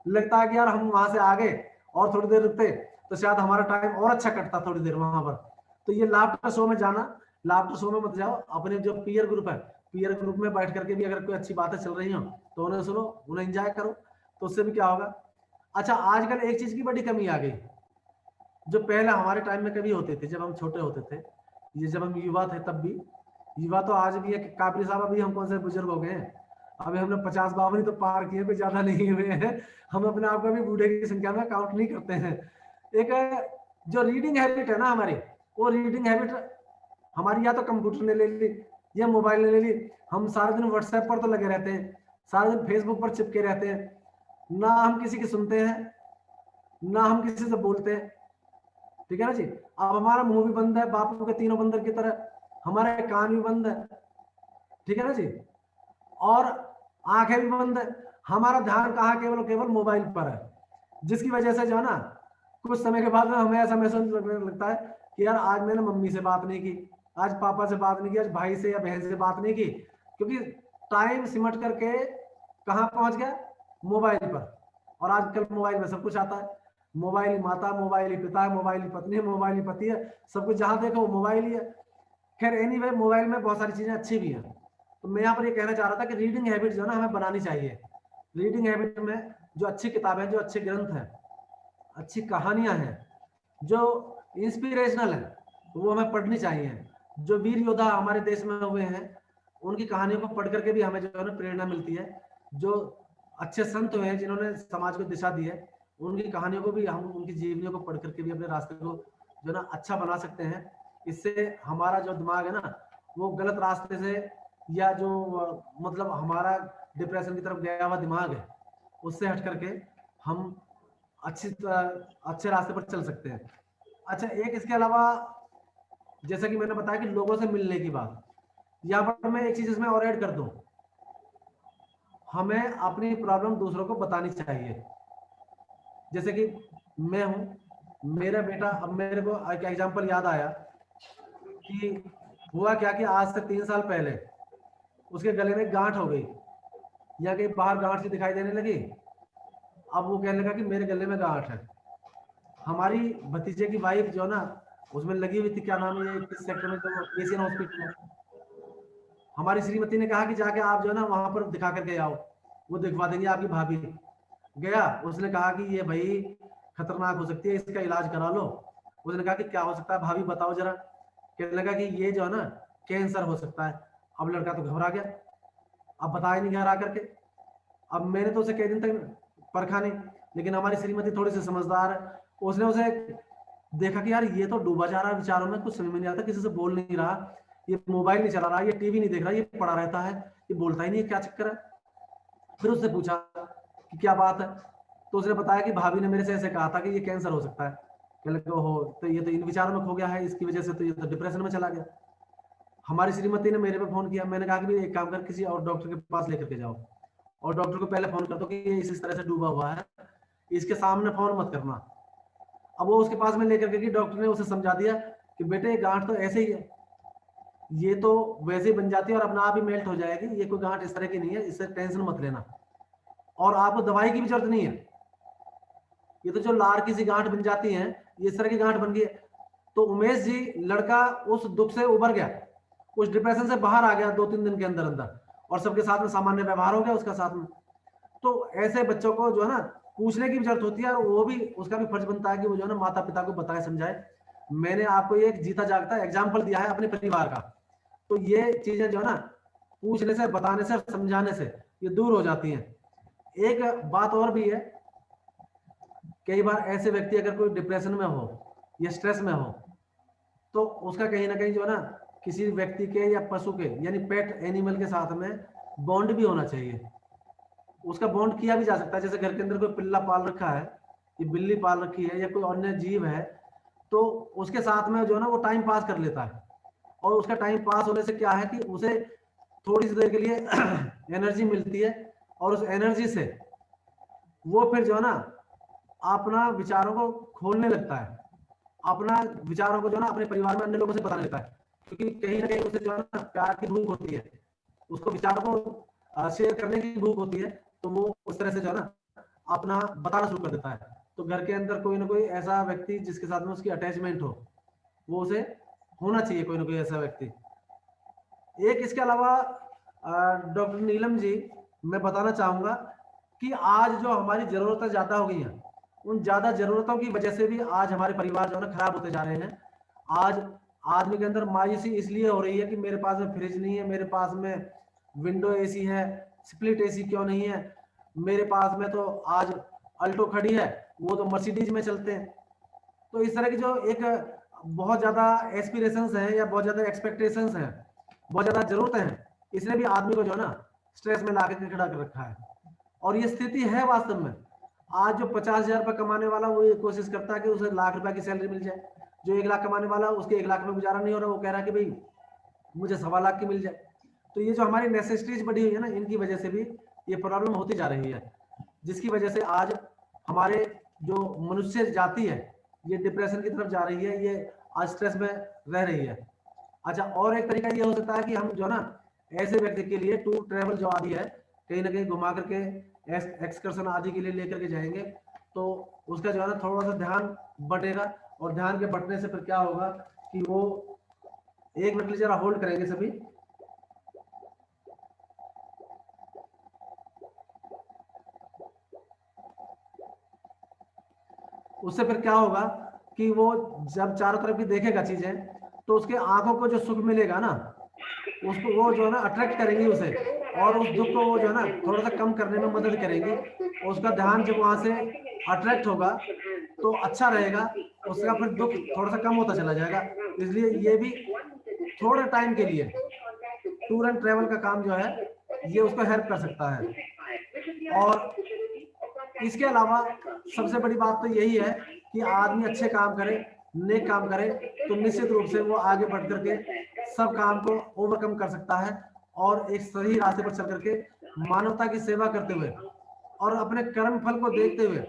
लगता है कि यार हम वहां से आ गए और थोड़ी देर रुकते तो शायद हमारा टाइम और अच्छा कटता थोड़ी देर वहां पर। तो ये लाफ्टर शो में जाना, लाफ्टर शो में मत जाओ, अपने जो पीयर ग्रुप है, पीयर ग्रुप में बैठ करके भी अगर कोई अच्छी बातें चल रही हो तो उन्हें सुनो, उन्हें एंजॉय करो, तो उससे भी क्या होगा। अच्छा, आजकल एक चीज की बड़ी कमी आ गई, जो पहले हमारे टाइम में कभी होते थे, जब हम छोटे होते थे, ये जब हम युवा थे तब भी, युवा तो आज भी है, काफी साहब अभी हम कौन से बुजुर्ग हो गए हैं, अभी हमने 50-52 तो पार किए, कोई ज्यादा नहीं हुए हैं, हम अपने आप को भी बूढ़े की संख्या में काउंट नहीं करते हैं। एक जो रीडिंग हैबिट है ना हमारी, वो रीडिंग हैबिट हमारी या तो कंप्यूटर ने ले ली या मोबाइल ने ले ली। हम सारे दिन व्हाट्सएप पर तो लगे रहते हैं, सारे दिन फेसबुक पर चिपके रहते हैं, ना हम किसी की सुनते हैं ना हम किसी से बोलते हैं। ठीक है ना जी। अब हमारा मुंह भी बंद है बापू के तीनों बंदर की तरह, हमारे कान भी बंद है, ठीक है ना जी, और आंखें भी बंद है, हमारा ध्यान कहाँ केवल केवल मोबाइल पर है, जिसकी वजह से जो है ना कुछ समय के बाद में हमें ऐसा महसूस लगने लगता है कि यार आज मैंने मम्मी से बात नहीं की, आज पापा से बात नहीं की, आज भाई से या बहन से बात नहीं की, क्योंकि टाइम सिमट करके कहाँ पहुंच गया, मोबाइल पर। और आजकल मोबाइल में सब कुछ आता है, मोबाइल ही माता, मोबाइल ही पिता है, मोबाइल ही पत्नी है, मोबाइल ही पति है, सब कुछ जहां देखो वो मोबाइल ही है। खैर एनीवे, मोबाइल में बहुत सारी चीजें अच्छी भी हैं। तो मैं यहाँ पर ये कहना चाह रहा था कि रीडिंग हैबिट जो है ना हमें बनानी चाहिए। रीडिंग हैबिट में जो अच्छी किताबें, जो अच्छे ग्रंथ हैं, अच्छी कहानियां हैं, जो इंस्पिरेशनल है, वो हमें पढ़नी चाहिए। जो वीर योद्धा हमारे देश में हुए हैं उनकी कहानियों को पढ़ करके भी हमें जो है ना प्रेरणा मिलती है। जो अच्छे संत हुए हैं जिन्होंने समाज को दिशा दी है, उनकी कहानियों को भी हम, उनकी जीवनियों को पढ़ करके भी अपने रास्ते को जो है ना अच्छा बना सकते हैं। इससे हमारा जो दिमाग है ना वो गलत रास्ते से, या जो मतलब हमारा डिप्रेशन की तरफ गया हुआ दिमाग है, उससे हट करके हम अच्छे रास्ते पर चल सकते हैं। अच्छा, एक इसके अलावा जैसा कि मैंने बताया कि लोगों से मिलने की बात, यहाँ पर मैं एक चीज इसमें और ऐड कर दूं, हमें अपनी प्रॉब्लम दूसरों को बतानी चाहिए। जैसे कि मैं हूं, मेरा बेटा, अब मेरे को एक एग्जांपल याद आया कि हुआ क्या कि आज से 3 साल पहले उसके गले में गांठ हो गई, या कहीं बाहर गांठ सी दिखाई देने लगी। अब वो कहने लगा कि मेरे गले में गांठ है। हमारी भतीजे की वाइफ जो ना उसमें लगी हुई थी, क्या नाम है ये, किस सेक्टर में, जो एशियन हॉस्पिटल है, हमारी श्रीमती ने कहा कि जाके आप जो है ना वहां पर दिखा करके आओ, वो दिखवा देंगे आपकी भाभी। गया, उसने कहा कि ये भाई खतरनाक हो सकती है, इसका इलाज करा लो। उसने कहा कि क्या हो सकता है भाभी बताओ जरा। कहने लगा कि ये जो है ना कैंसर हो सकता है। अब लड़का तो घबरा गया, अब बताया नहीं घर आकर के। अब मैंने तो उसे कई दिन तक परखा नहीं, लेकिन हमारी श्रीमती थोड़ी सी समझदार है, उसने उसे देखा कि यार ये तो डूबा जा रहा है विचारों में, कुछ समझ में नहीं आता, किसी से बोल नहीं रहा, ये मोबाइल नहीं चला रहा, ये टीवी नहीं देख रहा, ये पड़ा रहता है, ये बोलता ही नहीं है, क्या चक्कर है। फिर उससे पूछा कि क्या बात है, तो उसने बताया कि भाभी ने मेरे से ऐसे कहा था कि ये कैंसर हो सकता है। कहने लगे हो, तो ये तो इन विचारों में खो गया है, इसकी वजह से तो ये तो डिप्रेशन में चला गया। हमारी श्रीमती ने मेरे पे फोन किया, मैंने कहा कि भाई एक काम कर, किसी और डॉक्टर के पास लेकर के जाओ, और डॉक्टर को पहले फोन कर दो कि ये इस तरह से डूबा हुआ है, इसके सामने फोन मत करना। अब वो उसके पास में लेकर के, डॉक्टर ने उसे समझा दिया कि बेटे ये गांठ तो ऐसे ही है, ये तो वैसे ही बन जाती है और अपना आप ही मेल्ट हो जाएगी, ये कोई गांठ इस तरह की नहीं है, इससे टेंशन मत लेना, और आपको दवाई की भी जरूरत नहीं है, ये तो जो लार की सी गांठ बन जाती है, ये इस तरह की गांठ बन गई है। तो उमेश जी, लड़का उस दुख से उबर गया, उस डिप्रेशन से बाहर आ गया 2-3 दिन के अंदर अंदर, और सबके साथ में सामान्य व्यवहार हो गया उसका साथ में। तो ऐसे बच्चों को जो है ना पूछने की भी जरूरत होती है, और वो भी, उसका भी फर्ज बनता है कि वो जो है ना माता पिता को बताए समझाए। मैंने आपको एक जीता जागता एग्जाम्पल दिया है अपने परिवार का, तो ये चीजें जो है ना पूछने से, बताने से, समझाने से ये दूर हो जाती हैं। एक बात और भी है, कई बार ऐसे व्यक्ति अगर कोई डिप्रेशन में हो या स्ट्रेस में हो, तो उसका कहीं ना कहीं जो है ना किसी व्यक्ति के या पशु के, यानी पेट एनिमल के साथ में बॉन्ड भी होना चाहिए। उसका बॉन्ड किया भी जा सकता है, जैसे घर के अंदर कोई पिल्ला पाल रखा है, ये बिल्ली पाल रखी है, या कोई अन्य जीव है, तो उसके साथ में जो है ना वो टाइम पास कर लेता है, और उसका टाइम पास होने से क्या है कि उसे थोड़ी सी देर के लिए एनर्जी मिलती है, और उस एनर्जी से वो फिर जो है ना अपना विचारों को खोलने लगता है, अपना विचारों को जो है ना अपने परिवार में अन्य लोगों से बताने लगता है, क्योंकि कहीं ना कहीं उसे जो है ना प्यार की भूख होती है, उसको विचारों को शेयर करने की भूख होती है, तो वो उस तरह से जो है ना अपना बताना शुरू कर देता है। तो घर के अंदर कोई ना कोई ऐसा व्यक्ति जिसके साथ में उसकी अटैचमेंट हो, वो उसे होना चाहिए, कोई ना कोई ऐसा व्यक्ति। एक इसके अलावा डॉक्टर नीलम जी, मैं बताना चाहूंगा कि आज जो हमारी जरूरतें ज्यादा हो गई हैं, उन ज्यादा जरूरतों की वजह से भी आज हमारे परिवार जो है ना खराब होते जा रहे हैं। आज आदमी के अंदर मायूसी इसलिए हो रही है कि मेरे पास में फ्रिज नहीं है, मेरे पास में विंडो एसी है, स्प्लिट एसी क्यों नहीं है, मेरे पास में तो आज अल्टो खड़ी है, वो तो मर्सिडीज में चलते हैं। तो इस तरह की जो एक बहुत ज्यादा एस्पिरेशंस है, या बहुत ज्यादा एक्सपेक्टेशंस है, बहुत ज्यादा जरूरतें हैं, इसने भी आदमी को जो है ना स्ट्रेस में ला के खड़ा कर रखा है। और ये स्थिति है वास्तव में। आज जो 50,000 रुपये कमाने वाला, वो ये कोशिश करता है कि उसे लाख रुपए की सैलरी मिल जाए। जो 1 लाख कमाने वाला, उसके 1 लाख में गुजारा नहीं हो रहा, वो कह रहा है कि भाई मुझे 1.25 लाख की मिल जाए। तो ये जो हमारी नेसेसिटीज बढ़ी हुई है ना, इनकी वजह से भी ये प्रॉब्लम होती जा रही है, जिसकी वजह से आज हमारे जो मनुष्य जाति है, ये डिप्रेशन की तरफ जा रही है, ये आज स्ट्रेस में रह रही है। अच्छा, और एक तरीका ये हो सकता है कि हम जो ना ऐसे व्यक्ति के लिए टूर ट्रैवल जो आदि है, कहीं ना कहीं घुमा करके एक्सकर्शन आदि के लिए लेकर के जाएंगे, तो उसका जो है ना थोड़ा सा ध्यान बटेगा, और ध्यान के बटने से फिर क्या होगा कि वो, एक मिनट जरा होल्ड करेंगे सभी। उससे फिर क्या होगा कि वो जब चारों तरफ की देखेगा चीजें, तो उसके आंखों को जो सुख मिलेगा ना, उसको वो जो है ना अट्रैक्ट करेंगी उसे, और उस दुख को वो जो है ना थोड़ा सा कम करने में मदद करेंगी। उसका ध्यान जब वहां से अट्रैक्ट होगा तो अच्छा रहेगा, उसका फिर दुख थोड़ा सा कम होता चला जाएगा। इसलिए ये भी थोड़े टाइम के लिए टूर एंड ट्रेवल का काम जो है ये उसको हेल्प कर सकता है। और इसके अलावा सबसे बड़ी बात तो यही है कि आदमी अच्छे काम करे, नेक काम करे, तो निश्चित रूप से वो आगे बढ़ करके सब काम को ओवरकम कर सकता है और एक सही रास्ते पर चल करके मानवता की सेवा करते हुए और अपने कर्म फल को देखते हुए,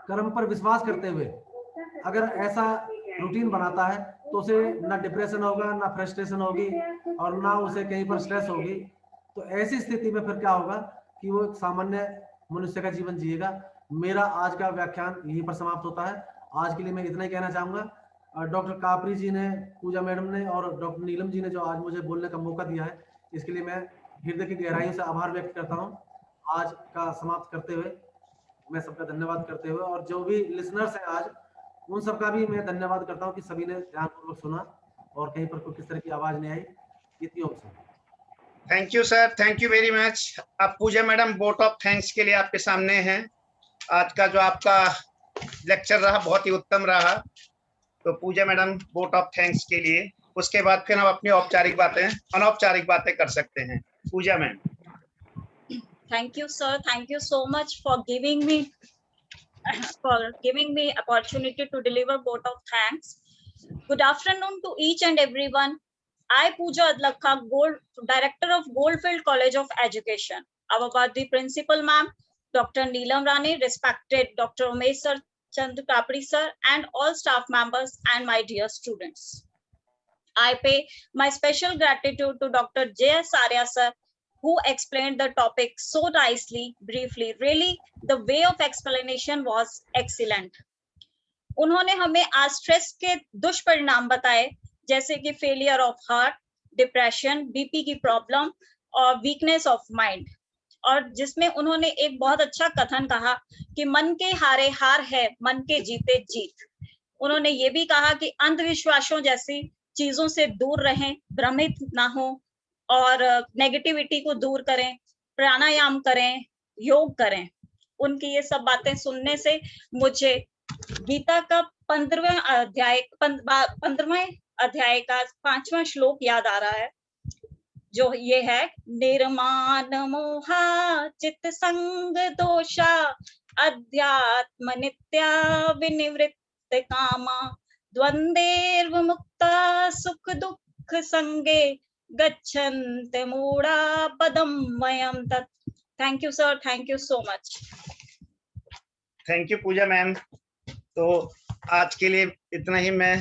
कर्म पर विश्वास करते हुए अगर ऐसा रूटीन बनाता है तो उसे ना डिप्रेशन होगा, ना फ्रस्ट्रेशन होगी और ना उसे कहीं पर स्ट्रेस होगी। तो ऐसी स्थिति में फिर क्या होगा कि वो एक सामान्य मनुष्य का जीवन जिएगा। मेरा आज का व्याख्यान यहीं पर समाप्त होता है। आज के लिए मैं इतना ही कहना चाहूंगा। डॉक्टर कापरी जी ने, पूजा मैडम ने और डॉक्टर नीलम जी ने जो आज मुझे बोलने का मौका दिया है, इसके लिए मैं हृदय की गहराइयों से आभार व्यक्त करता हूँ। आज का समाप्त करते हुए मैं सबका धन्यवाद करते हुए, और जो भी लिसनर्स हैं आज, उन सबका भी मैं धन्यवाद करता हूं कि सभी ने ध्यानपूर्वक सुना और कहीं पर कोई किस तरह की आवाज नहीं आई। इतनी option. Thank you sir, thank you very much. अब पूजा मैडम वोट ऑफ थैंक्स के लिए आपके सामने हैं। आज का जो आपका लेक्चर रहा बहुत ही उत्तम रहा, तो पूजा मैडम वोट ऑफ थैंक्स के लिए, उसके बाद फिर हम अपनी औपचारिक बातें, अनौपचारिक बातें कर सकते हैं। पूजा ma'am. Thank you, sir. Thank you so much for giving me opportunity to deliver vote of thanks. Good afternoon to each and everyone. I, Pooja Adlakha, Director of Goldfield College of Education. Our Badi Principal Ma'am, Dr. Neelam Rani, respected Dr. Umesh Sir, Chandra Kapri Sir, and all staff members and my dear students. I pay my special gratitude to Dr. J.S. Arya Sir, who explained the topic so nicely, briefly. Really, the way of explanation was excellent. उन्होंने हमें आज stress के दुष्परिणाम बताए, जैसे कि failure of heart, depression, BP की problem और वीकनेस ऑफ माइंड, और जिसमें उन्होंने एक बहुत अच्छा कथन कहा कि मन के हारे हार है, मन के जीते जीत। उन्होंने ये भी कहा कि अंधविश्वासों जैसी चीजों से दूर रहें, भ्रमित ना हो और नेगेटिविटी को दूर करें, प्राणायाम करें, योग करें। उनकी ये सब बातें सुनने से मुझे गीता का 15वें अध्याय का 5वां श्लोक याद आ रहा है, जो ये है, निर्माण मोहा चित्त संग दोषा अध्यात्म नित्या विनिवृत्त कामा द्वंद्वैर्व मुक्ता सुख दुख संगे गच्छन्ति मूढ़ा पदम मयम तत्। Thank you sir, thank you so much. Thank you Pooja ma'am. तो आज के लिए इतना ही मैं